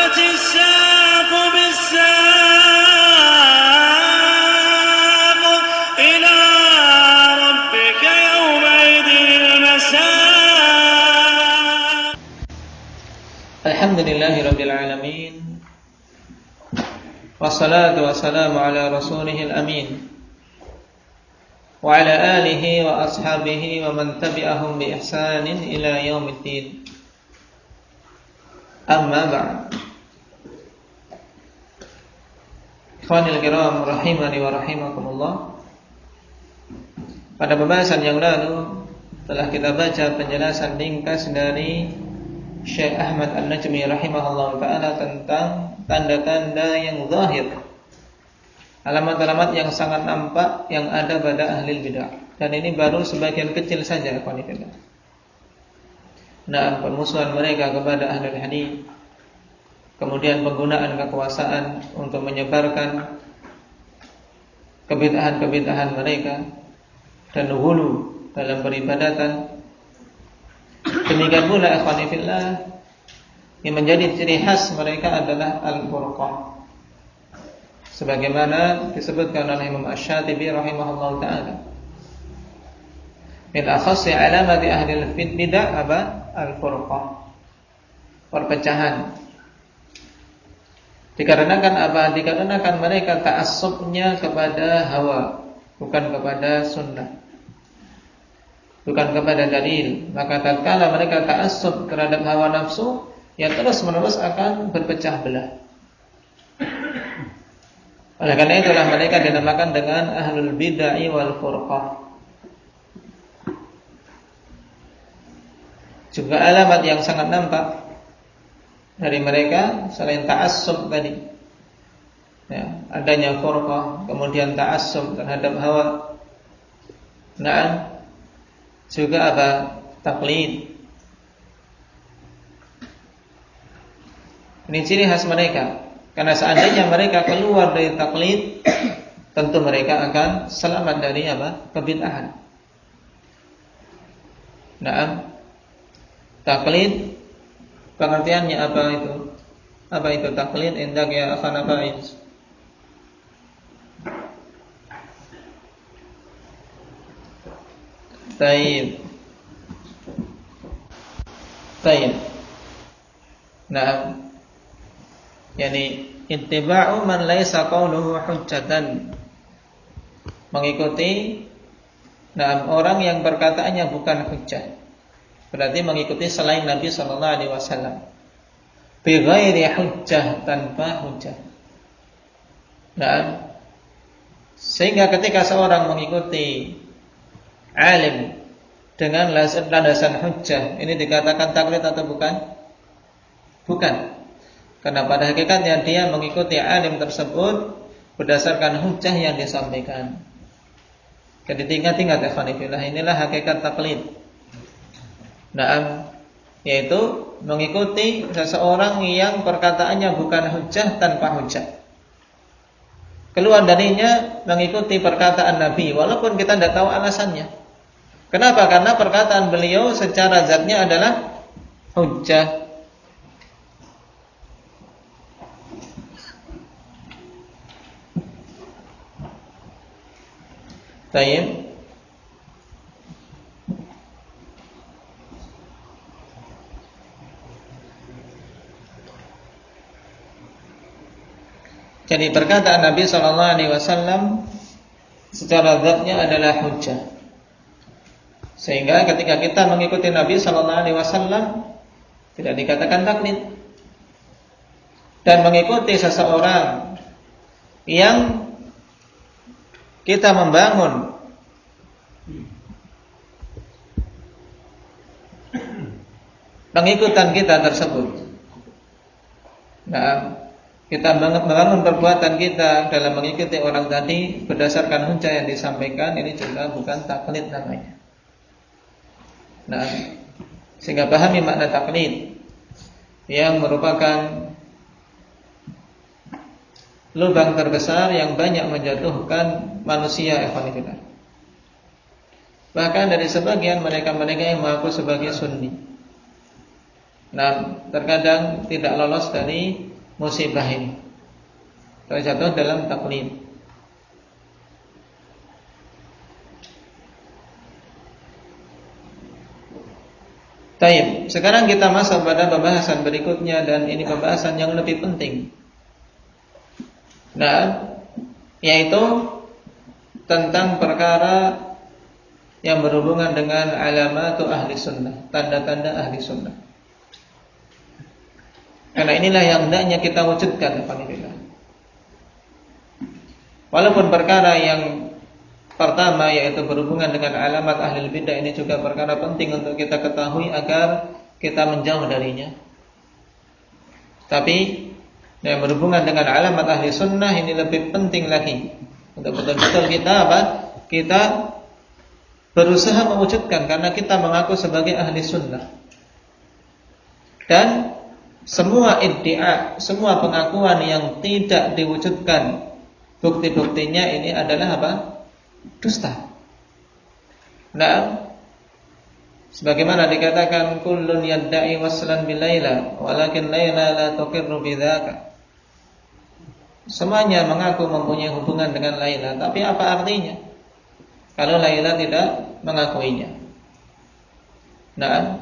والتفت الساق بالساق إلى ربك يومئذ المساق. الحمد لله رب العالمين والصلاة والسلام على رسوله الأمين وعلى آله وأصحابه ومن تبعهم بإحسان إلى يوم الدين. Amma ba'd. Ikhwanil kiram rahimani wa rahimakumullah. Pada pembahasan yang lalu telah kita baca penjelasan ringkas dari Syekh Ahmad An-Najmi rahimahullah ta'ala tentang tanda-tanda yang zahir, alamat-alamat yang sangat nampak yang ada pada ahli bid'ah. Dan ini baru sebagian kecil saja, ikhwanillah. Nah, permusuhan mereka kepada ahli hadis, kemudian penggunaan kekuasaan untuk menyebarkan kebid'ahan mereka dan hulu dalam peribadatan. Demikian pula ikhwani fillah, yang menjadi ciri khas mereka adalah al-furqah, sebagaimana disebutkan oleh Imam Asy-Syatibi rahimahullah ta'ala. Min akhassi alamati ahli bid'ah apa? Al-furqah, perpecahan. Dikarenakan apa? Dikarenakan mereka ta'assubnya kepada hawa, bukan kepada sunnah, bukan kepada dalil. Maka tatkala mereka ta'assub terhadap hawa nafsu, ya terus-menerus akan berpecah belah. Oleh karena itulah mereka dinamakan dengan ahlul bid'ah wal furqah. Juga alamat yang sangat nampak dari mereka selain ta'assub tadi, ya, adanya furqah, kemudian ta'assub terhadap hawa. Nah, juga apa? Taklid. Ini ciri khas mereka. Karena seandainya mereka keluar dari taklid, tentu mereka akan selamat dari apa? Kebid'ahan. Nah, taklid pengertiannya apa itu? Apa itu taklid? Indak ya akhana Faiz. Taib. Nah, yani ittiba'u man laisa qawluhu hujjatan. Mengikuti orang yang perkataannya bukan hujjah. Berarti mengikuti selain Nabi sallallahu alaihi wasallam. Bi ghairi hujjah, tanpa hujjah. Nah, sehingga ketika seorang mengikuti alim dengan landasan hujjah, ini dikatakan taklid atau bukan? Bukan. Karena pada hakikatnya dia mengikuti alim tersebut berdasarkan hujjah yang disampaikan. Jadi ingat-ingat ya khanifillah, inilah hakikat taklid. Nah, yaitu mengikuti seseorang yang perkataannya bukan hujjah, tanpa hujjah. Keluar darinya mengikuti perkataan Nabi walaupun kita tidak tahu alasannya. Kenapa? Karena perkataan beliau secara zatnya adalah hujjah. Baik. Jadi perkataan Nabi sallallahu alaihi wasallam secara zatnya adalah hujjah. Sehingga ketika kita mengikuti Nabi sallallahu alaihi wasallam tidak dikatakan taklid. Dan mengikuti seseorang yang kita membangun pengikutan kita tersebut. Nah, kita membangun perbuatan kita dalam mengikuti orang tadi berdasarkan hujjah yang disampaikan, ini juga bukan taklid namanya. Nah, sehingga pahami makna taklid yang merupakan lubang terbesar yang banyak menjatuhkan manusia, ikhwanillah. Bahkan dari sebagian mereka-mereka yang mengaku sebagai sunni, nah terkadang tidak lolos dari musibah ini. Terjatuh dalam taklid. Taib. Sekarang kita masuk pada pembahasan berikutnya, dan ini pembahasan yang lebih penting. Nah, yaitu tentang perkara yang berhubungan dengan alamatu ahli sunnah, tanda-tanda ahli sunnah. Karena inilah yang hendaknya kita wujudkan, alhamdulillah. Walaupun perkara yang pertama yaitu berhubungan dengan alamat ahli bidah ini juga perkara penting untuk kita ketahui agar kita menjauh darinya. Tapi yang berhubungan dengan alamat ahli sunnah ini lebih penting lagi untuk betul-betul kita kita berusaha mewujudkan, karena kita mengaku sebagai ahli sunnah. Dan semua iddia, semua pengakuan yang tidak diwujudkan bukti-buktinya ini adalah dusta. Nah, sebagaimana dikatakan kullun yadda'i waslan bil laila walakin laila la tuqirru bidzaka. Semuanya mengaku mempunyai hubungan dengan Laila, tapi apa artinya kalau Laila tidak mengakuinya? Nah,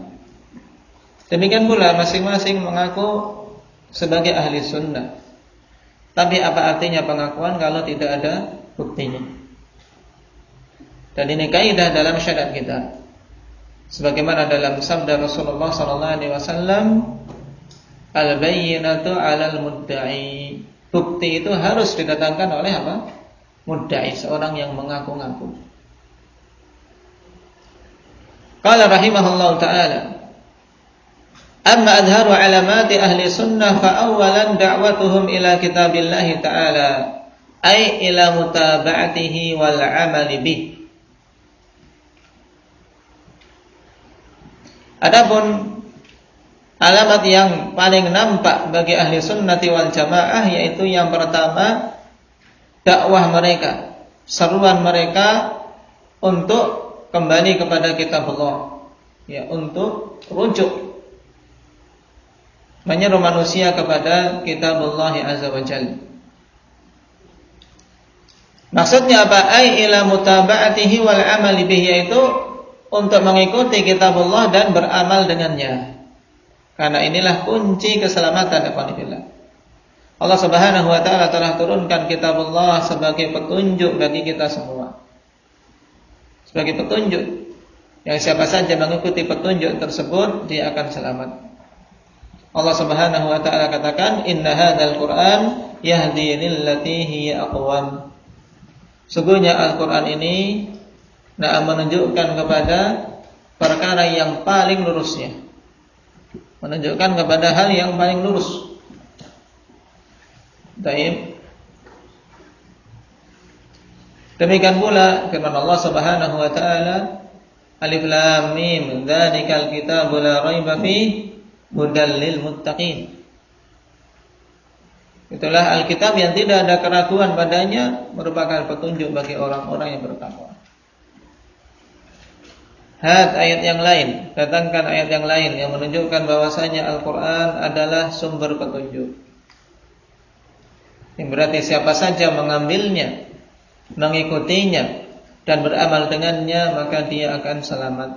demikian pula masing-masing mengaku sebagai ahli sunnah, tapi apa artinya pengakuan kalau tidak ada buktinya? Dan ini kaidah dalam syariat kita. Sebagaimana dalam sabda Rasulullah sallallahu alaihi wasallam, al-bayyinatu 'alal mudda'i. Bukti itu harus didatangkan oleh mudda'i, seorang yang mengaku-ngaku. Qala rahimahullahu ta'ala, amma adharu 'alamati ahli sunnah fa awwalan da'watuhum ila kitabillahi ta'ala, ay ila mutaba'atihi wal 'amali bih. Adapun alamat yang paling nampak bagi ahli sunnati wal jamaah, yaitu yang pertama, dakwah mereka, seruan mereka untuk kembali kepada kitabullah, ya, untuk rujuk, menyeru manusia kepada kitabullah azza wa jalla. Maksudnya apa? Ai ila mutaba'atihi wal amali bih, yaitu untuk mengikuti kitabullah dan beramal dengannya. Karena inilah kunci keselamatan. Allah Subhanahu wa ta'ala telah turunkan kitabullah sebagai petunjuk bagi kita semua. Sebagai petunjuk yang siapa saja mengikuti petunjuk tersebut, dia akan selamat. Allah Subhanahu wa ta'ala katakan, inna hadzal Qur'an yahdi lillati hiya aqwam. Sungguhnya Al-Qur'an ini menunjukkan kepada perkara yang paling lurusnya, menunjukkan kepada hal yang paling lurus. Baik. Demikian pula firman Allah Subhanahu wa taala, Alif Lam Mim, dzalikal kitabu la raiba fihi hudal lil muttaqin. Itulah Alkitab yang tidak ada keraguan padanya, merupakan petunjuk bagi orang-orang yang bertakwa. Ayat yang lain, datangkan ayat yang lain yang menunjukkan bahwasanya Al-Quran adalah sumber petunjuk. Yang berarti siapa saja mengambilnya, mengikutinya, dan beramal dengannya, maka dia akan selamat.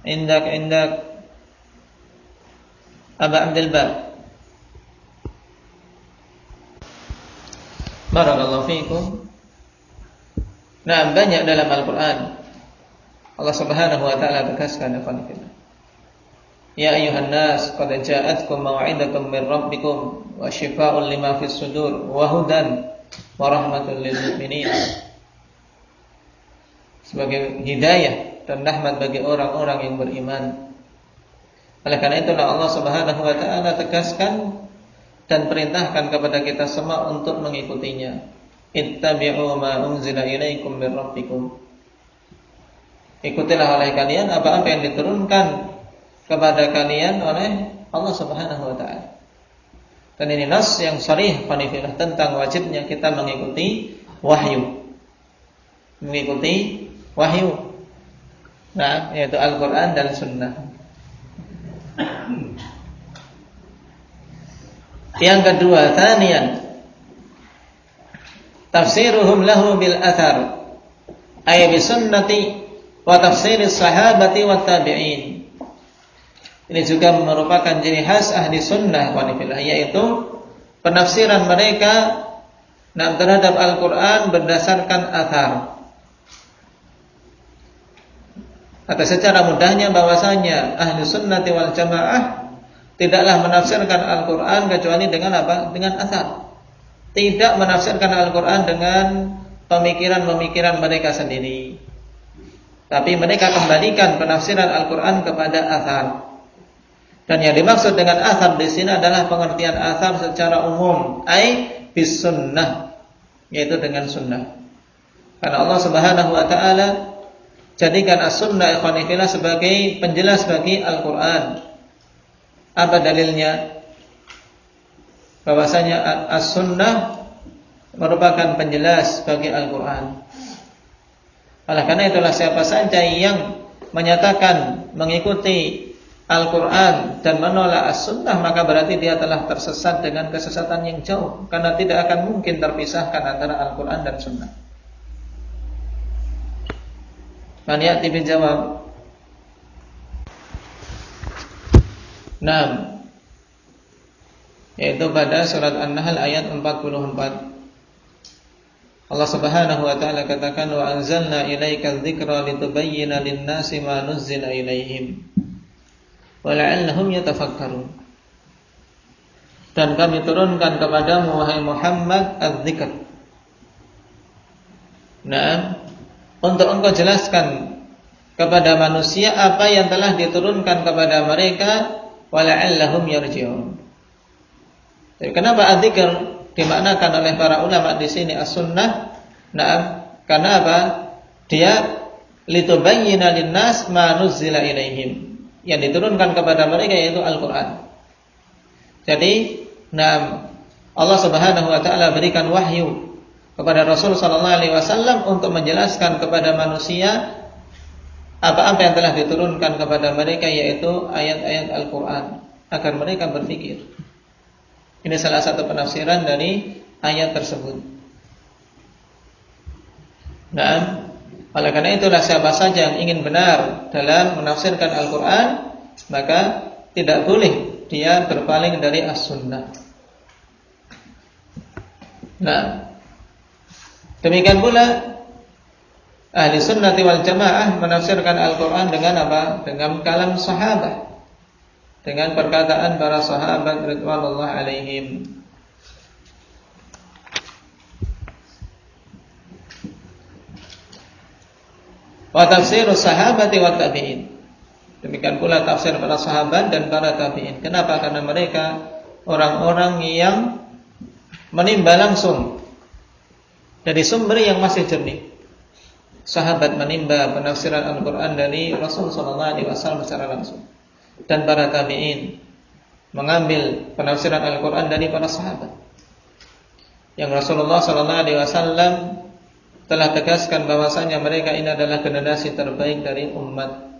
Indak Aba Abdul Bar. Barakallahu fiikum. Nah, banyak dalam Al-Quran Allah Subhanahu wa ta'ala tegaskan, ya ayuhan nas, qad ja'atkum maw'idatun min rabbikum wa shifaa'un lima fis sudur wa hudan wa rahmatun lil mu'minin. Sebagai hidayah dan rahmat bagi orang-orang yang beriman. Oleh karena itulah Allah Subhanahu wa ta'ala tegaskan dan perintahkan kepada kita semua untuk mengikutinya. Ittabi'u ma unzila ilaikum min rabbikum. Ikutilah oleh kalian apa-apa yang diturunkan kepada kalian oleh Allah Subhanahu wa ta'ala. Dan ini nas yang sharih panifillah tentang wajibnya kita mengikuti wahyu. Mengikuti wahyu. Nah, yaitu Al-Quran dan Sunnah. Yang kedua, thaniyan, tafsiruhum lahu bil athar, ay bi sunnati wa tafsiris sahabati wat tabi'in. Ini juga merupakan ciri khas ahli sunnah wal jamaah, yaitu penafsiran mereka terhadap Al-Quran berdasarkan athar. Atau secara mudahnya bahwasanya ahli sunnati wal jamaah tidaklah menafsirkan Al-Quran kecuali dengan apa? Dengan athar. Tidak menafsirkan Al-Quran dengan pemikiran-pemikiran mereka sendiri, tapi mereka kembalikan penafsiran Al-Quran kepada athar. Dan yang dimaksud dengan athar di sini adalah pengertian athar secara umum, ai bis sunnah, yaitu dengan sunnah. Karena Allah Subhanahu wa taala jadikan as-sunnah ikhwani fillah sebagai penjelas bagi Al-Quran. Apa dalilnya? Bahwasanya as-sunnah merupakan penjelas bagi Al-Quran. Oleh karena itulah siapa saja yang menyatakan mengikuti Al-Quran dan menolak as-sunnah, maka berarti dia telah tersesat dengan kesesatan yang jauh, karena tidak akan mungkin terpisahkan antara Al-Quran dan sunnah. Man ya'ti bil jawab. Naam, yaitu pada surat An-Nahl ayat 44. Allah Subhanahu wa taala katakan, wa anzalna ilaikal dzikra litubayyana lin-nasi ma nuzzila ilaihim wa la'allahum yatafakkarun. Dan kami turunkan kepadamu wahai Muhammad adz-dzikr, untuk engkau jelaskan kepada manusia apa yang telah diturunkan kepada mereka, wa la'allahum yarji'un. Jadi kenapa adz-dzikr dimaknakan oleh para ulama di sini as-sunnah? Karena apa? Dia litubayyana lin-nas ma nuzzila ilaihim, yang diturunkan kepada mereka yaitu Al-Quran. Jadi, Allah Subhanahu wa taala berikan wahyu kepada Rasul sallallahu alaihi wasallam untuk menjelaskan kepada manusia apa-apa yang telah diturunkan kepada mereka, yaitu ayat-ayat Al-Quran, agar mereka berpikir. Ini salah satu penafsiran dari ayat tersebut. Oleh karena itulah siapa saja yang ingin benar dalam menafsirkan Al-Quran, maka tidak boleh dia berpaling dari as-sunnah. Demikian pula ahli sunnati wal jamaah menafsirkan Al-Quran dengan apa? Dengan kalam sahabat, dengan perkataan para sahabat ridwanullah alaihim. Wa tafsirus sahabati wat tabi'in. Demikian pula tafsir para sahabat dan para tabi'in. Kenapa? Karena mereka orang-orang yang menimba langsung dari sumber yang masih jernih. Sahabat menimba penafsiran Al-Quran dari Rasul sallallahu alaihi wasallam secara langsung, dan para tabi'in mengambil penafsiran Al-Quran dari para sahabat yang Rasulullah sallallahu alaihi wasallam telah tegaskan bahwasanya mereka ini adalah generasi terbaik dari umat.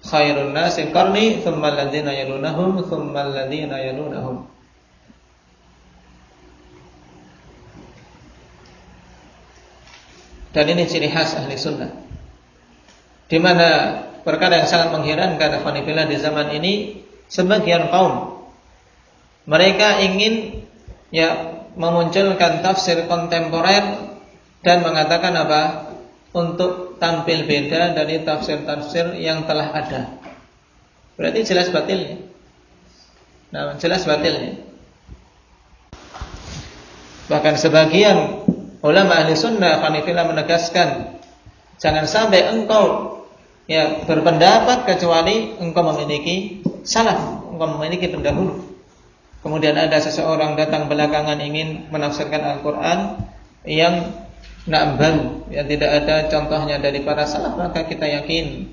Khairun nasi qarni, tsumma alladziina yalunahum, tsumma alladziina yalunahum. Dan ini ciri khas ahli sunnah, di mana perkara yang sangat mengherankan akhwanillah di zaman ini, sebagian kaum mereka ingin memunculkan tafsir kontemporer dan mengatakan apa? Untuk tampil beda dari tafsir-tafsir yang telah ada. Berarti jelas batilnya. Jelas batilnya. Bahkan sebagian ulama ahli sunnah qanifillah menegaskan, jangan sampai engkau berpendapat kecuali engkau memiliki salaf, engkau memiliki pendahulu. Kemudian ada seseorang datang belakangan ingin menafsirkan Al-Quran yang baru, yang tidak ada contohnya dari para salaf, maka kita yakin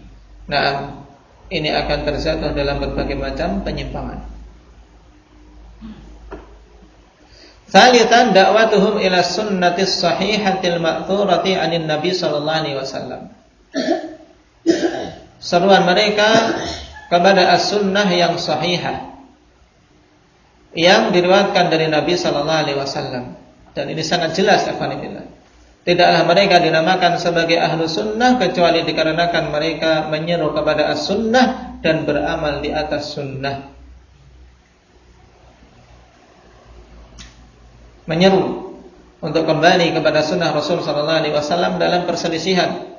ini akan terjatuh dalam berbagai macam penyimpangan. Tsalitsan da'watuhum ila sunnatis sahihatil ma'thurati 'anil nabi sallallahu alaihi wasallam. Seruan mereka kepada as-sunnah yang sahihah, yang diriwayatkan dari Nabi sallallahu alaihi wasallam. Dan ini sangat jelas, ikhwanillah. Tidaklah mereka dinamakan sebagai ahlu sunnah kecuali dikarenakan mereka menyeru kepada as-sunnah dan beramal di atas sunnah. Menyeru untuk kembali kepada sunnah Rasul sallallahu alaihi wasallam dalam perselisihan.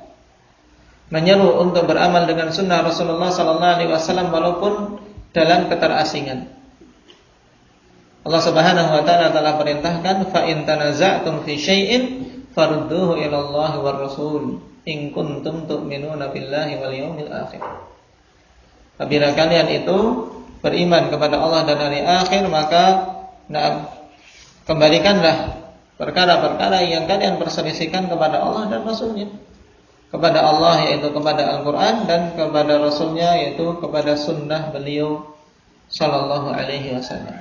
Menyeru untuk beramal dengan sunnah Rasulullah sallallahu alaihi wasallam walaupun dalam keterasingan. Allah Subhanahu wa taala telah perintahkan fa in tanaza'tum fi syai'in farudduhu ila Allah war Rasul in kuntum tu'minuna billahi wal yawmil akhir. Apabila kalian itu beriman kepada Allah dan hari akhir, maka kembalikanlah perkara-perkara yang kalian perselisihkan kepada Allah dan Rasulnya. Kepada Allah yaitu kepada Al-Quran, dan kepada Rasulnya yaitu kepada sunnah beliau sallallahu alaihi wasallam.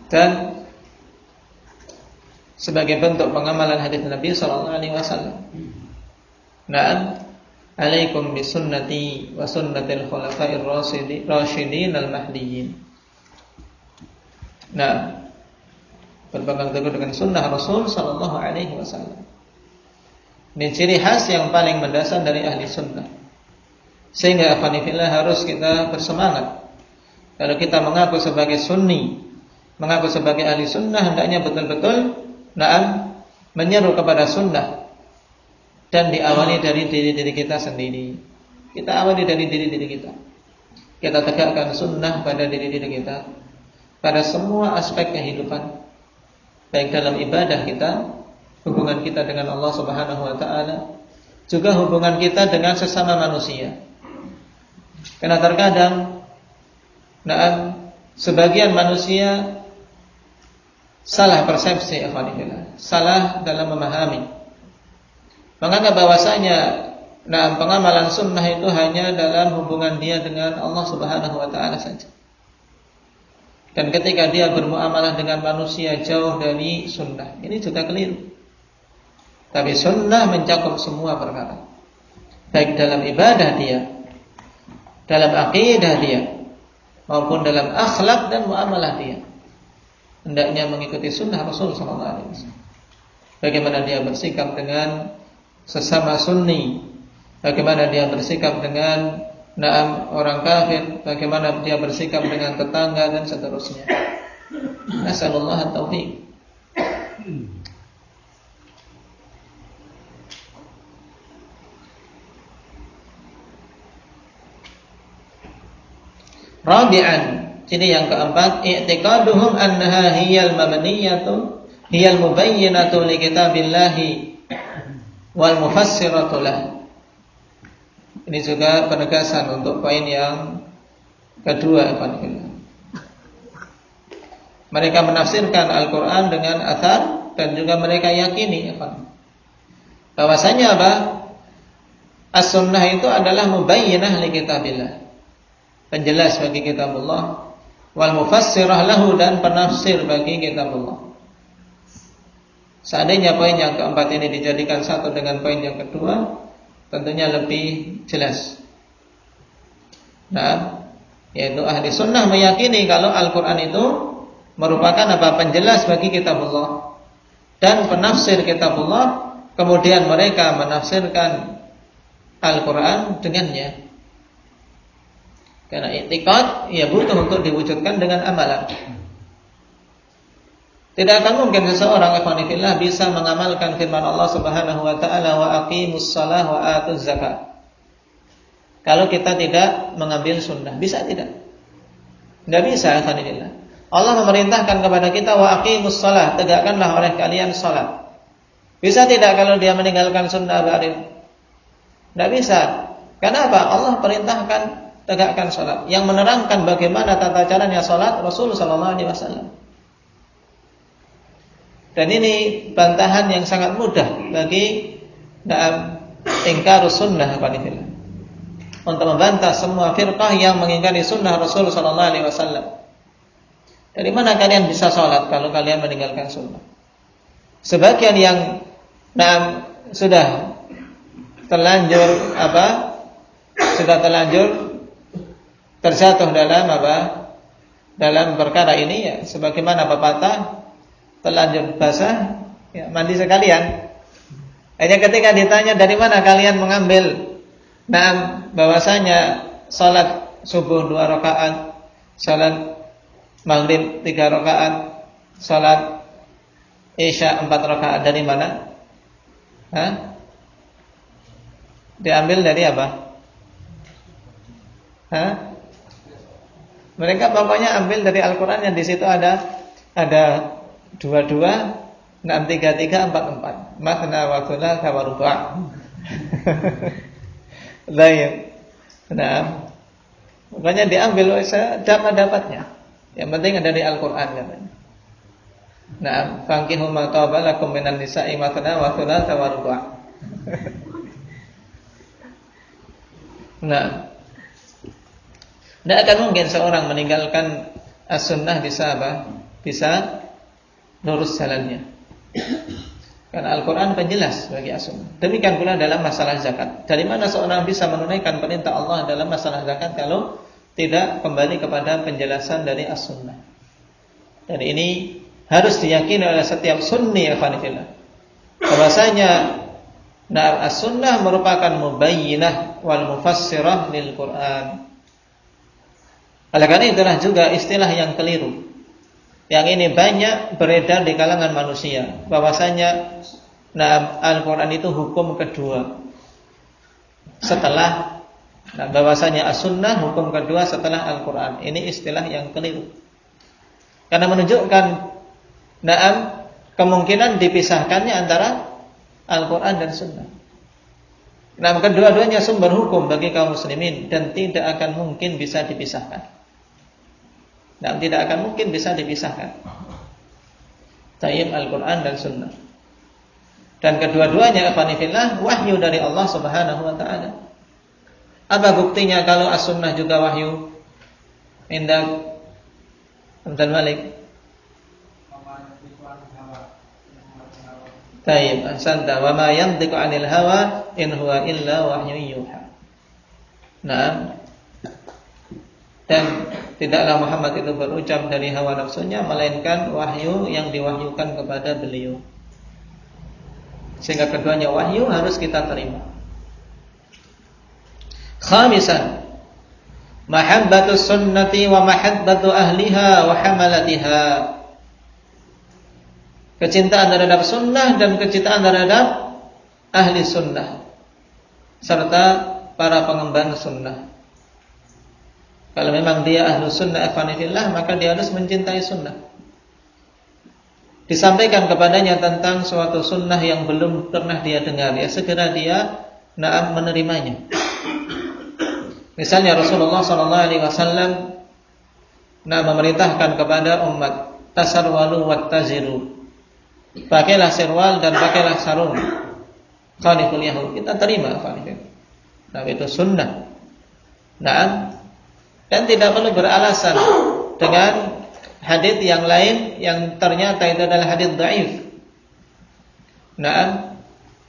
Dan sebagai bentuk pengamalan hadis Nabi sallallahu alaihi wasallam, na'am, alaikum bisunnati wa sunnatil khulafa'ir rasyidin al-mahdiyyin. Nah, berpegang teguh dengan sunnah Rasul sallallahu alaihi wasallam. Ini ciri khas yang paling mendasar dari ahli sunnah. Sehingga afanifillah harus kita bersemangat. Kalau kita mengaku sebagai sunni, mengaku sebagai ahli sunnah, hendaknya betul-betul menyeru kepada sunnah. Dan diawali dari diri-diri kita sendiri. Kita awali dari diri-diri kita. Kita tegakkan sunnah pada diri-diri kita, pada semua aspek kehidupan, baik dalam ibadah kita, hubungan kita dengan Allah Subhanahu wa taala, juga hubungan kita dengan sesama manusia. Karena terkadang sebagian manusia salah persepsi, salah dalam memahami, menganggap bahwasanya pengamalan sunnah itu hanya dalam hubungan dia dengan Allah Subhanahu wa taala saja. Dan ketika dia bermuamalah dengan manusia jauh dari sunnah, ini juga keliru. Tapi sunnah mencakup semua perkara, baik dalam ibadah dia, dalam akidah dia, maupun dalam akhlak dan muamalah dia. Hendaknya mengikuti sunnah Rasul SAW. Bagaimana dia bersikap dengan sesama sunni, bagaimana dia bersikap dengan orang kafir, bagaimana dia bersikap dengan tetangga, dan seterusnya. Nasallallahu at-taufiq. Rabi'an, ciri yang keempat, i'tiqaduhum annaha hiyal mabniyatu hiyal mubayyinatu li kitabillahi wal mufassiratu lah. Ini juga penegasan untuk poin yang kedua. Mereka menafsirkan Al-Quran dengan athar, dan juga mereka yakini bahwasanya as-sunnah itu adalah mubayyinah li kitabillah, penjelas bagi kitabullah, wal mufassirah lahu, dan penafsir bagi kitabullah. Seandainya poin yang keempat ini dijadikan satu dengan poin yang kedua, tentunya lebih jelas. Yaitu ahli sunnah meyakini kalau Al-Quran itu merupakan penjelas bagi kitabullah dan penafsir kitabullah, kemudian mereka menafsirkan Al-Quran dengannya. Karena i'tiqad butuh untuk diwujudkan dengan amalan. Tidak akan mungkin seseorang ikhwanifillah bisa mengamalkan firman Allah Subhanahu wa taala, wa aqimus shalah wa atuz zakat, kalau kita tidak mengambil sunnah. Bisa tidak? Tidak bisa, ikhwanifillah. Allah memerintahkan kepada kita, wa aqimus shalah, tegakkanlah oleh kalian salat. Bisa tidak kalau dia meninggalkan sunnah barin? Tidak bisa. Kenapa? Allah perintahkan tegakkan salat. Yang menerangkan bagaimana tata caranya salat Rasul sallallahu alaihi wasallam. Dan ini bantahan yang sangat mudah bagi ingkarus sunnah untuk membantah semua firqah yang mengingkari sunnah Rasul sallallahu alaihi wasallam. Dari mana kalian bisa sholat kalau kalian meninggalkan sunnah? Sebagian yang sudah terlanjur terjatuh dalam apa? Dalam perkara ini ya sebagaimana pepatah telanjur basah ya mandi sekalian. Hanya ketika ditanya dari mana kalian mengambil bahwasanya salat subuh 2 rakaat, salat maghrib 3 rakaat, salat isya 4 rakaat, dari mana? Diambil dari apa? Mereka pokoknya ambil dari Al-Quran yang di situ ada 22, 6, 3, 3, 4, 4. Mathna wa thulatha wa ruba'. Baik. Nah, pokoknya diambil dapatnya. Yang penting ada di Al-Quran katanya. Nah, fankihu ma taba lakum minan nisa'i mathna wa thulatha wa ruba'. Nah, tidak akan mungkin seorang meninggalkan as-sunnah bisa apa? Bisa lurus jalannya. Karena Al-Quran penjelas bagi as-sunnah. Demikian pula dalam masalah zakat. Dari mana seorang bisa menunaikan perintah Allah dalam masalah zakat kalau tidak kembali kepada penjelasan dari as-sunnah. Dan ini harus diyakini oleh setiap sunni ya fanifillah. Bahwasanya as-sunnah merupakan mubayyinah wal mufassirah lil Quran. Oleh karena itulah juga istilah yang keliru. Yang ini banyak beredar di kalangan manusia, bahwasanya Al-Quran itu hukum kedua setelah bahwasanya as-sunnah hukum kedua setelah Al-Quran. Ini istilah yang keliru. Karena menunjukkan kemungkinan dipisahkannya antara Al-Quran dan sunnah. Kedua-duanya sumber hukum bagi kaum muslimin dan tidak akan mungkin bisa dipisahkan. Tidak akan mungkin bisa dipisahkan. Tayyib Al-Quran dan sunnah. Dan kedua-duanya afanifillah wahyu dari Allah Subhanahu wa ta'ala. Apa buktinya kalau as-sunnah juga wahyu? Indah Abdul Malik. Tayyib ahsanta wa ma yantiqu 'anil hawa in huwa illa wahyun yuha. Nah, dan tidaklah Muhammad itu berucap dari hawa nafsunya, melainkan wahyu yang diwahyukan kepada beliau. Sehingga keduanya wahyu harus kita terima. Khamisan, mahabbatus sunnati wa mahabbatu ahliha wa hamalatiha. Kecintaan terhadap sunnah dan kecintaan terhadap ahli sunnah serta para pengemban sunnah. Kalau memang dia ahlu sunnah afanifillah, maka dia harus mencintai sunnah. Disampaikan kepadanya tentang suatu sunnah yang belum pernah dia dengar, ya segera dia menerimanya. Misalnya Rasulullah SAW memerintahkan kepada umat, tasarwalu wattaziru, pakailah sirwal dan pakailah sarung, khaliful yahud. Kita terima afanifillah. Itu sunnah. Dan tidak perlu beralasan dengan hadits yang lain yang ternyata itu adalah hadits dhaif.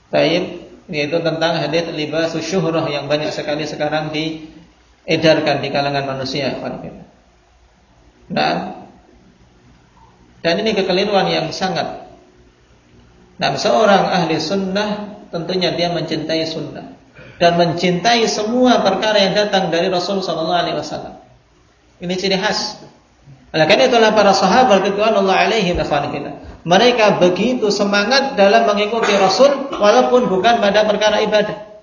Baik, yaitu tentang hadits libasus syuhrah yang banyak sekali sekarang diedarkan di kalangan manusia. Dan ini kekeliruan yang sangat. Seorang ahli sunnah tentunya dia mencintai sunnah dan mencintai semua perkara yang datang dari Rasul sallallahu alaihi wasallam. Ini ciri khas. Oleh karena itulah para sahabat radhiyallahu alaihim afanibillah, mereka begitu semangat dalam mengikuti Rasul walaupun bukan pada perkara ibadah.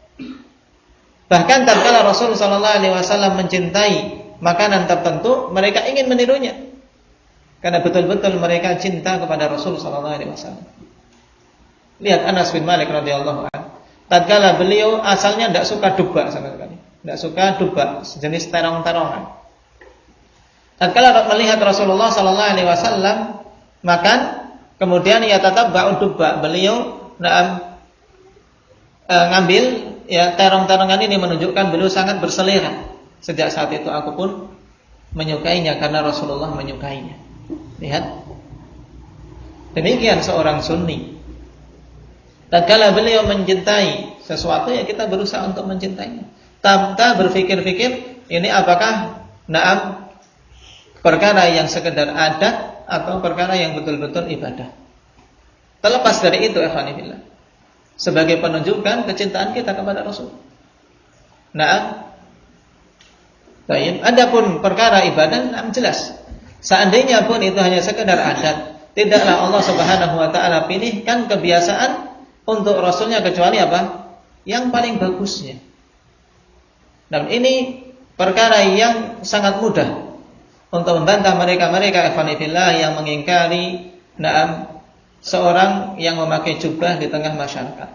Bahkan tatkala Rasul sallallahu alaihi wasallam mencintai makanan tertentu, mereka ingin menirunya. Karena betul-betul mereka cinta kepada Rasul sallallahu alaihi wasallam. Lihat Anas bin Malik radhiyallahu anhu. Tatkala beliau asalnya tidak suka duba sama sekali, tidak suka duba, sejenis terong-terongan. Tatkala melihat Rasulullah Sallallahu Alaihi Wasallam makan, kemudian ia tetap bau duba, beliau ngambil ya terong-terongan ini menunjukkan beliau sangat berselera. Sejak saat itu aku pun menyukainya karena Rasulullah menyukainya. Lihat, demikian seorang Sunni. Tatkala beliau mencintai sesuatu, ya kita berusaha untuk mencintainya. Tanpa berpikir-pikir ini apakah Naam, perkara yang sekedar adat atau perkara yang betul-betul ibadah. Terlepas dari itu, ikhwanillah, sebagai penunjukan kecintaan kita kepada Rasul. Naam. Baik, adapun perkara ibadah, naam jelas. Seandainya pun itu hanya sekedar adat, tidaklah Allah Subhanahu wa taala pilihkan kebiasaan untuk Rasulnya kecuali apa? Yang paling bagusnya. Dan ini perkara yang sangat mudah untuk membantah mereka-mereka ikhwanillah yang mengingkari naam seorang yang memakai jubah di tengah masyarakat.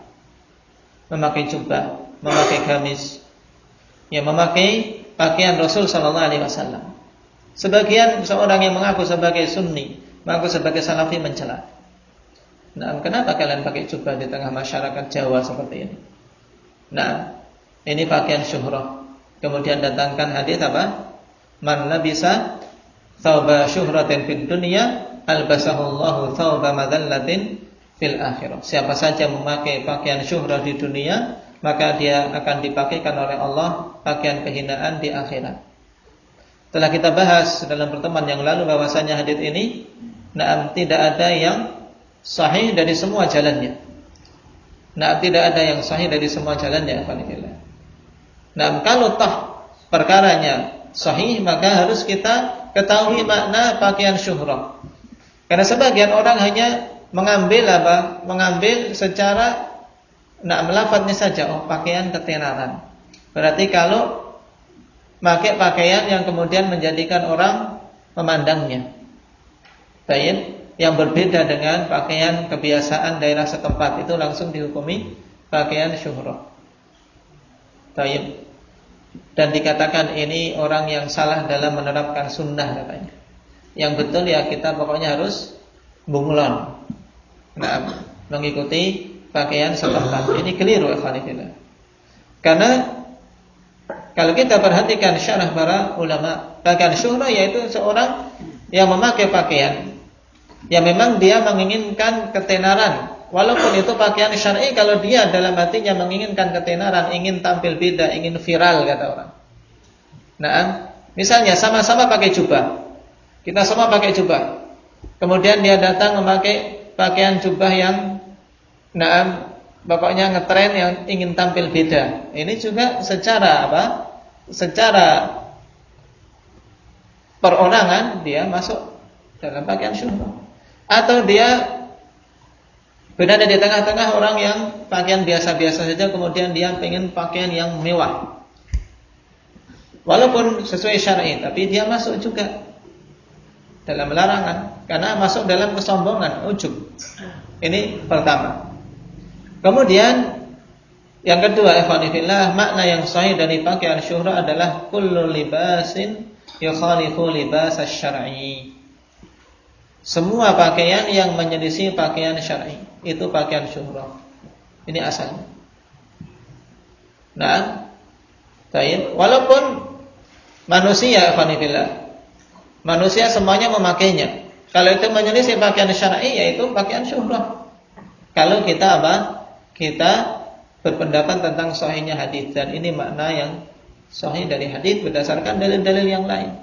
Memakai jubah, memakai gamis, yang memakai pakaian Rasul sallallahu alaihi wasallam. Sebagian seorang yang mengaku sebagai sunni, mengaku sebagai salafi mencela. Nah, kenapa kalian pakai jubah di tengah masyarakat Jawa seperti ini? Nah, ini pakaian syuhrah. Kemudian datangkan hadis apa? Man labisa thawba syuhratin fid dunya albasahullahu thawba madallatin fil akhirah. Siapa saja memakai pakaian syuhrah di dunia, maka dia akan dipakaikan oleh Allah pakaian kehinaan di akhirat. Telah kita bahas dalam pertemuan yang lalu bahwasanya hadis ini tidak ada yang sahih dari semua jalannya. Tidak ada yang sahih dari semua jalannya. Kalau toh perkaranya sahih, maka harus kita ketahui makna pakaian syuhrah. Karena sebagian orang hanya mengambil apa? Mengambil secara melafadznya saja, pakaian ketenaran. Berarti kalau pakai pakaian yang kemudian menjadikan orang memandangnya, baik, yang berbeda dengan pakaian kebiasaan daerah setempat, itu langsung dihukumi pakaian syuhrah. Baik. Dan dikatakan ini orang yang salah dalam menerapkan sunnah katanya. Yang betul ya kita pokoknya harus bunglon, mengikuti pakaian setempat. Ini keliru ikhwanillah. Karena kalau kita perhatikan syarah para ulama, pakaian syuhrah yaitu seorang yang memakai pakaian yang memang dia menginginkan ketenaran, walaupun itu pakaian syar'i. Kalau dia dalam hatinya menginginkan ketenaran, ingin tampil beda, ingin viral kata orang. Misalnya sama-sama pakai jubah, kita semua pakai jubah, kemudian dia datang memakai pakaian jubah yang pokoknya ngetren, yang ingin tampil beda. Ini juga secara apa? Secara perorangan dia masuk dalam pakaian syuhrah. Atau dia berada di tengah-tengah orang yang pakaian biasa-biasa saja, kemudian dia ingin pakaian yang mewah, walaupun sesuai syar'i, tapi dia masuk juga dalam larangan, karena masuk dalam kesombongan, ujub. Ini pertama. Kemudian yang kedua, ikhwanillah, makna yang sahih dari pakaian syuhrah adalah kullu libasin yukhalifu libas asy-syar'i. Semua pakaian yang menyelisih pakaian syar'i, itu pakaian syuhrah. Ini asalnya. Baik, walaupun manusia ikhwanillah, manusia semuanya memakainya. Kalau itu menyelisih pakaian syar'i, yaitu pakaian syuhrah. Kalau kita apa? Kita berpendapat tentang sahihnya hadis, dan ini makna yang sahih dari hadis berdasarkan dalil-dalil yang lain.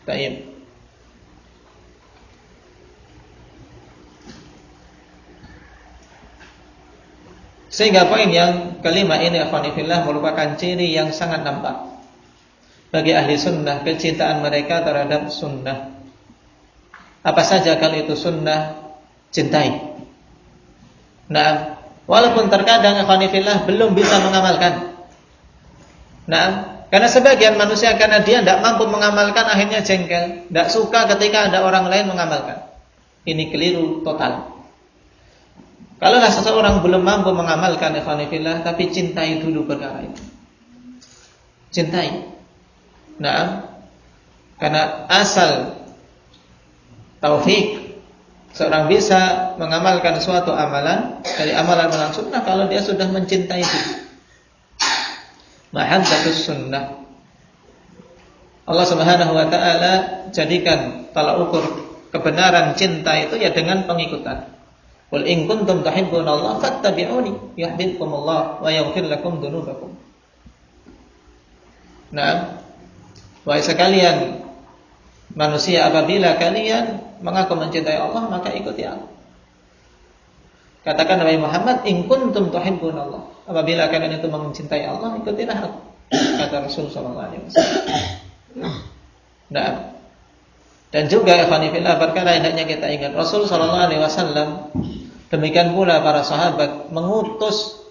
Baik. Sehingga poin yang kelima ini akhwanifillah merupakan ciri yang sangat nampak bagi ahli sunnah, kecintaan mereka terhadap sunnah. Apa saja kalau itu sunnah, cintai. Walaupun terkadang akhwanifillah belum bisa mengamalkan. Karena sebagian manusia, karena dia tidak mampu mengamalkan, akhirnya jengkel, tidak suka ketika ada orang lain mengamalkan. Ini keliru total. Kalau seseorang belum mampu mengamalkan ikhwanillah, tapi cintai dulu perkara itu. Cintai. Karena asal taufik seorang bisa mengamalkan suatu amalan dari amalan sunnah kalau dia sudah mencintai itu. Mahabbatus sunnah. Allah Subhanahu wa taala jadikan tolak ukur kebenaran cinta itu ya dengan pengikutan. Qul in kuntum tuhibbunallaha fattabi'uni yuhibbukumullah wa yaghfir lakum dzunubakum. Wahai sekalian manusia, apabila kalian mengaku mencintai Allah, maka ikuti aku. Katakan Nabi Muhammad, in kuntum tuhibbun Allah. Apabila kalian itu mencintai Allah, ikutilah aku. Kata Rasul sallallahu alaihi wasallam. Nah, dan juga ikhwan fillah, perkara hendaknya kita ingat, Rasul sallallahu alaihi wasallam, demikian pula para sahabat mengutus,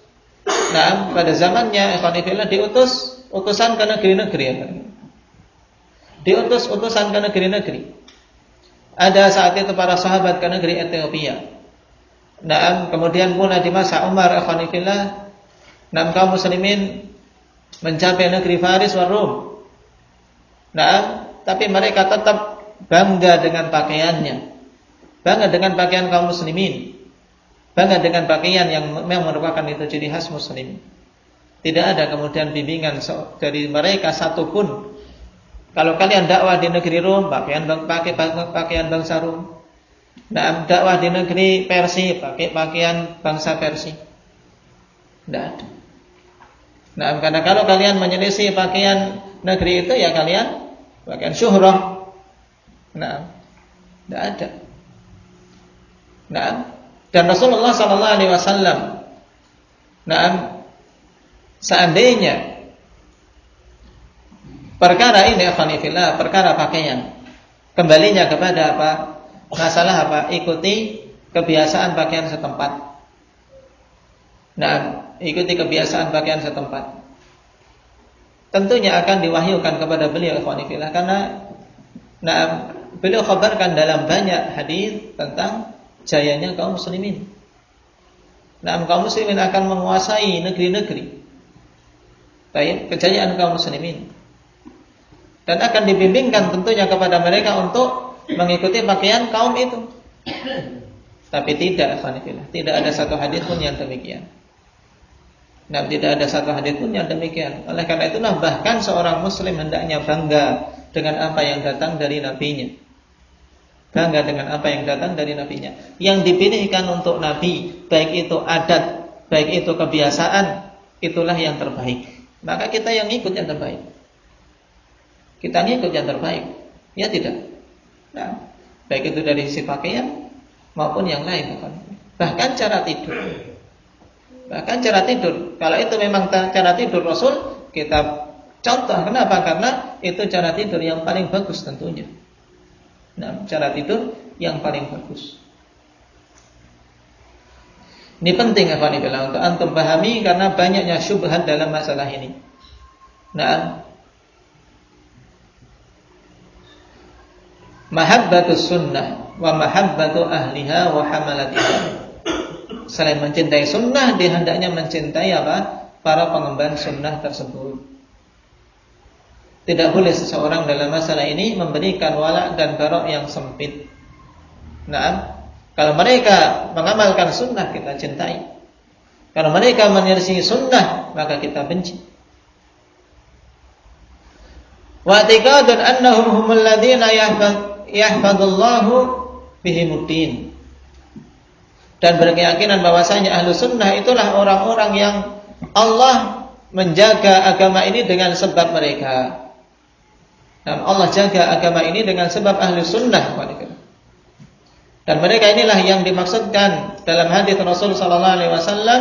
nah pada zamannya ikhwan fillah diutus utusan ke negeri-negeri, diutus utusan ke negeri-negeri. Ada saat itu para sahabat ke negeri Ethiopia. Nah, kemudian pula di masa Umar ikhwan fillah, kaum muslimin mencapai negeri Faris wa Rum. Nah, tapi mereka tetap bangga dengan pakaiannya, bangga dengan pakaian kaum muslimin, bangga dengan pakaian yang memang merupakan itu ciri khas muslim. Tidak ada kemudian bimbingan dari mereka satupun. Kalau kalian dakwah di negeri Rom, pakai pakaian bangsa Rom. Nah, dakwah di negeri Persia, pakai pakaian bangsa Persia. Tidak ada. Nah, karena kalau kalian menyelisih pakaian negeri itu, ya kalian pakaian syuhrah. Nah, tidak ada. Nah, dan Rasulullah sallallahu alaihi wasallam, nah, seandainya perkara ini akhwanifillah, perkara pakaian, kembalinya kepada apa? Masalah apa? Ikuti kebiasaan pakaian setempat. Nah, ikuti kebiasaan pakaian setempat. Tentunya akan diwahyukan kepada beliau akhwanifillah, karena nah, beliau khabarkan dalam banyak hadis tentang jayanya kaum muslimin. Nah, kaum muslimin akan menguasai negeri-negeri. Baik, kejayaan kaum muslimin. Dan akan dibimbingkan tentunya kepada mereka untuk mengikuti pakaian kaum itu. Tapi tidak, tidak ada satu hadis pun yang demikian. Nah, tidak ada satu hadis pun yang demikian. Oleh karena itulah bahkan seorang muslim hendaknya bangga dengan apa yang datang dari nabinya. Bangga dengan apa yang datang dari nabinya. Yang dipilihkan untuk nabi, baik itu adat, baik itu kebiasaan, itulah yang terbaik. Maka kita yang ikut yang terbaik. Kita ngikut yang terbaik. Ya tidak. Nah, baik itu dari sisi pakaian maupun yang lain. Bahkan cara tidur. Bahkan cara tidur. Kalau itu memang cara tidur Rasul, kita contoh. Kenapa? Karena itu cara tidur yang paling bagus tentunya. Nah, cara tidur yang paling bagus. Ini penting untuk antum pahami, karena banyaknya syubhat dalam masalah ini. Nah, mahabbatus sunnah wa mahabbatu ahliha wa hamalatiha. Selain mencintai sunnah, dia hendaknya mencintai apa? Para pengemban sunnah tersebut. Tidak boleh seseorang dalam masalah ini memberikan wala dan bara yang sempit. Nah, kalau mereka mengamalkan sunnah, kita cintai. Kalau mereka menyelisih sunnah, maka kita benci. Wa i'tiqadun annahum humul ladzina yahfadullahu bihimuddin. Dan berkeyakinan bahwasanya ahlu sunnah itulah orang-orang yang Allah menjaga agama ini dengan sebab mereka. Dan Allah jaga agama ini dengan sebab ahlu sunnah. Dan mereka inilah yang dimaksudkan dalam hadis Rasul sallallahu alaihi wasallam,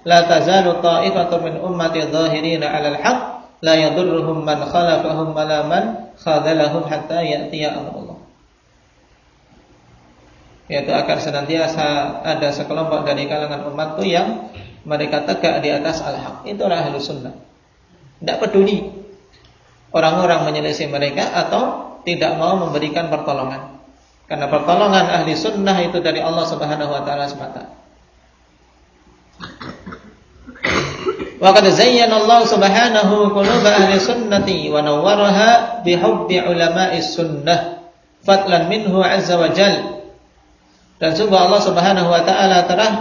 la tazalu ta'ifatun min ummati dhahirina 'alal haqq la yadurruhum man khalafahum wala man khadhalahum hatta ya'tiya amrullah. Yaitu akan senantiasa ada sekelompok dari kalangan umatku yang mereka tegak di atas al-haq. Itulah ahlu sunnah. Tidak peduli orang-orang menyelisih mereka atau tidak mau memberikan pertolongan. Karena pertolongan ahli sunnah itu dari Allah Subhanahu wa taala semata. Wa qad zayyana Allah Subhanahu quluba ahli sunnati wa nawwaraha bihubbi ulama'is sunnah fadlan minhu 'azza wa jalla. Dan sungguh Allah Subhanahu wa taala telah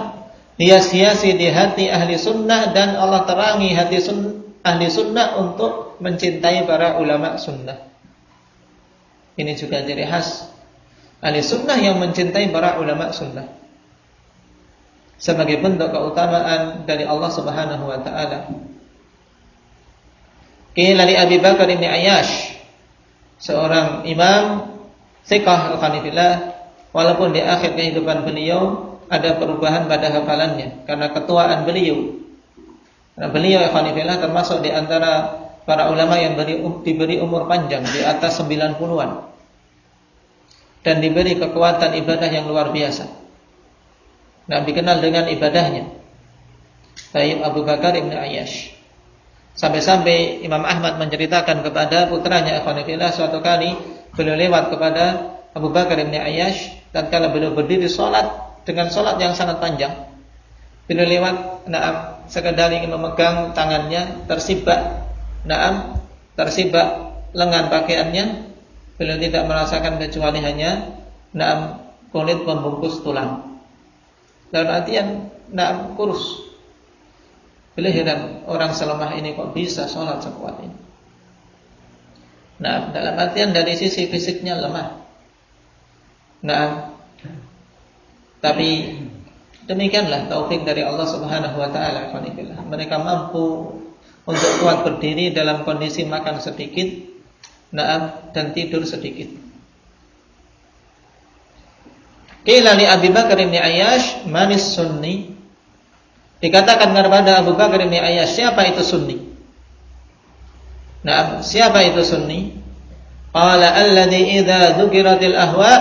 hias-hiasi di hati ahli sunnah, dan Allah terangi hati ahli sunnah untuk mencintai para ulama sunnah. Ini juga ciri khas ahli sunnah yang mencintai para ulama sunnah sebagai bentuk keutamaan dari Allah Subhanahu wa taala. Qila li Abi Bakar bin Ayyash seorang imam thiqah al-Hanifillah, walaupun di akhir kehidupan beliau ada perubahan pada hafalannya karena ketuaan beliau. Karena beliau al-Hanifillah termasuk di antara para ulama yang diberi umur panjang di atas 90-an dan diberi kekuatan ibadah yang luar biasa. Nah, dikenal dengan ibadahnya. Tayyib Abu Bakar Ibn Ayyash. Sampai-sampai Imam Ahmad menceritakan kepada putranya Hanifillah, suatu kali beliau lewat kepada Abu Bakar Ibn Ayyash tatkala beliau berdiri salat dengan salat yang sangat panjang. Beliau lewat, sekedar ingin memegang tangannya, tersibak lengan pakaiannya. Beliau tidak merasakan kecuali hanya kulit pembungkus tulang. Dalam artian kurus. Beliau heran, orang selemah ini kok bisa sholat sekuat ini. Nah, dalam artian dari sisi fisiknya lemah. Nah, tapi demikianlah taufik dari Allah Subhanahu wa taala. Mereka mampu untuk kuat berdiri dalam kondisi makan sedikit, dan tidur sedikit. Qila li Abi Bakar bin Ayyash, manis sunni? Dikatakan kepada Abu Bakar bin Ayyash, siapa itu sunni? Nah, siapa itu sunni? Qala alladhi idza dzukiratil ahwa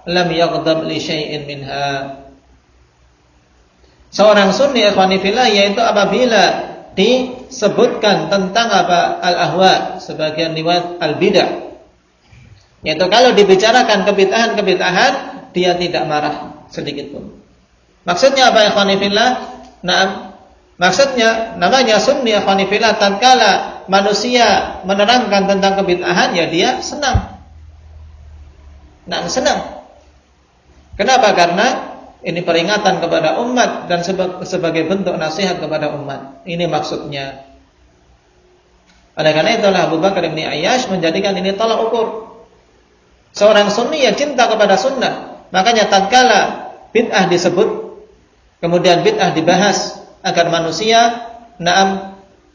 lam yaghdab li syai'in minha. Seorang sunni ikhwanifillah yaitu apabila disebutkan tentang al-ahwa, sebagian riwayat al-bidah, yaitu kalau dibicarakan kebid'ahan dia tidak marah sedikit pun. Maksudnya apa ikhwanifillah? Maksudnya namanya sunni ikhwanifillah, tatkala manusia menerangkan tentang kebid'ahan ya dia senang. Senang. Kenapa? Karena ini peringatan kepada umat dan sebagai bentuk nasihat kepada umat. Ini maksudnya. Oleh karena itulah Abu Bakar bin Ayyash menjadikan ini tolak ukur. Seorang sunni yang cinta kepada sunnah, makanya tatkala bid'ah disebut, kemudian bid'ah dibahas agar manusia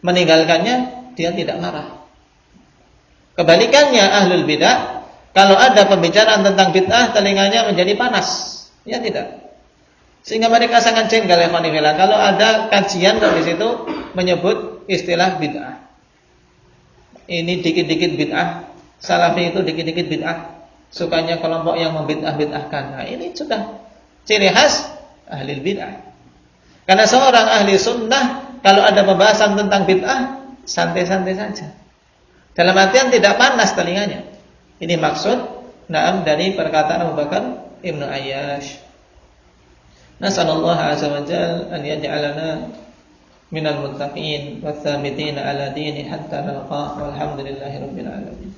meninggalkannya, dia tidak marah. Kebalikannya ahlul bid'ah, kalau ada pembicaraan tentang bid'ah, telinganya menjadi panas. Ya tidak. Sehingga mereka sangat jengkel ikhwanifillah kalau ada kajian di situ menyebut istilah bid'ah. Ini dikit-dikit bid'ah, salafi itu dikit-dikit bid'ah, sukanya kelompok yang membid'ah-bid'ahkan. Nah, ini sudah ciri khas ahli bid'ah. Karena seorang ahli sunnah kalau ada pembahasan tentang bid'ah, santai-santai saja. Dalam artian tidak panas telinganya. Ini maksud dari perkataan Abu Bakar Ibn Ayyash. Nasallallahu azza wa jalla an yaj'alana minal muttaqin wath-thabitin ala dini hatta nalqah, walhamdulillahi rabbil alamin.